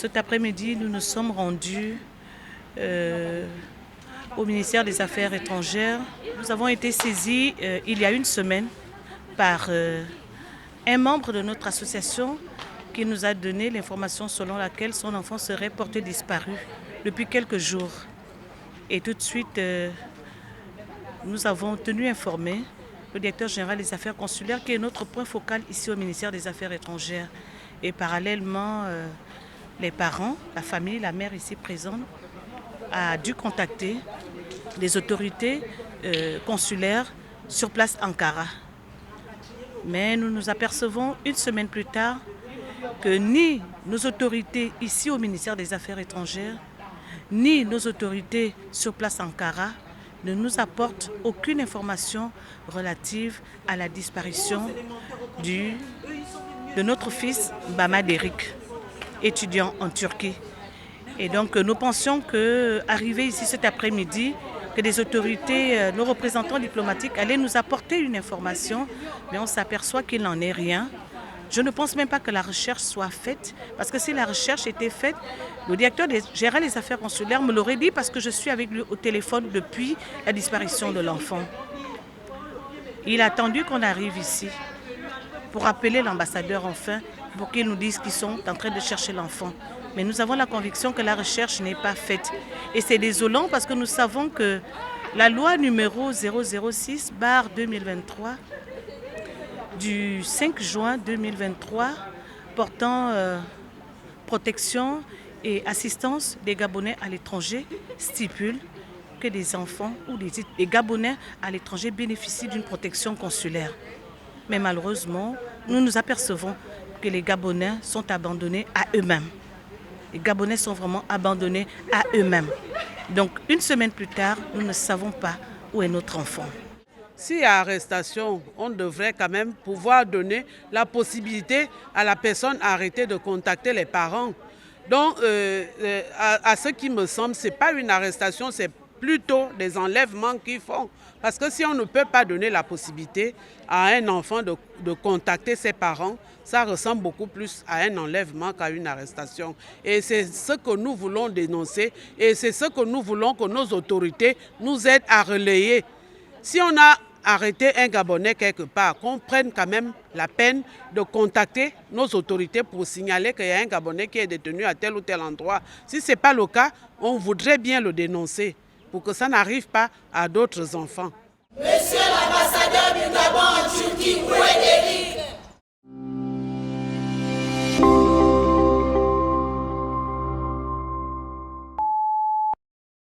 Cet après-midi, nous nous sommes rendus au ministère des Affaires étrangères. Nous avons été saisis il y a une semaine par un membre de notre association qui nous a donné l'information selon laquelle son enfant serait porté disparu depuis quelques jours. Et tout de suite, nous avons tenu informé le directeur général des affaires consulaires qui est notre point focal ici au ministère des Affaires étrangères. Et parallèlement, les parents, la famille, la mère ici présente, a dû contacter les autorités consulaires sur place Ankara. Mais nous nous apercevons une semaine plus tard que ni nos autorités ici au ministère des Affaires étrangères, ni nos autorités sur place Ankara ne nous apportent aucune information relative à la disparition de notre fils Bama Derik, étudiant en Turquie. Et donc nous pensions qu'arrivé ici cet après-midi, que des autorités, nos représentants diplomatiques allaient nous apporter une information, mais on s'aperçoit qu'il n'en est rien. Je ne pense même pas que la recherche soit faite, parce que si la recherche était faite, le directeur général des affaires consulaires me l'aurait dit, parce que je suis avec lui au téléphone depuis la disparition de l'enfant. Il a attendu qu'on arrive ici pour appeler l'ambassadeur enfin, pour qu'il nous dise qu'ils sont en train de chercher l'enfant. Mais nous avons la conviction que la recherche n'est pas faite. Et c'est désolant parce que nous savons que la loi numéro 006/2023 du 5 juin 2023 portant protection et assistance des Gabonais à l'étranger stipule que des enfants ou des Gabonais à l'étranger bénéficient d'une protection consulaire. Mais malheureusement, nous nous apercevons que les Gabonais sont abandonnés à eux-mêmes. Les Gabonais sont vraiment abandonnés à eux-mêmes. Donc, une semaine plus tard, nous ne savons pas où est notre enfant. S'il y a arrestation, on devrait quand même pouvoir donner la possibilité à la personne arrêtée de contacter les parents. Donc, à ce qui me semble, ce n'est pas une arrestation, c'est plutôt des enlèvements qu'ils font. Parce que si on ne peut pas donner la possibilité à un enfant de contacter ses parents, ça ressemble beaucoup plus à un enlèvement qu'à une arrestation. Et c'est ce que nous voulons dénoncer et c'est ce que nous voulons que nos autorités nous aident à relayer. Si on a arrêté un Gabonais quelque part, qu'on prenne quand même la peine de contacter nos autorités pour signaler qu'il y a un Gabonais qui est détenu à tel ou tel endroit. Si ce n'est pas le cas, on voudrait bien le dénoncer pour que ça n'arrive pas à d'autres enfants. Monsieur l'ambassadeur du Gabon en Turquie, où est Derik?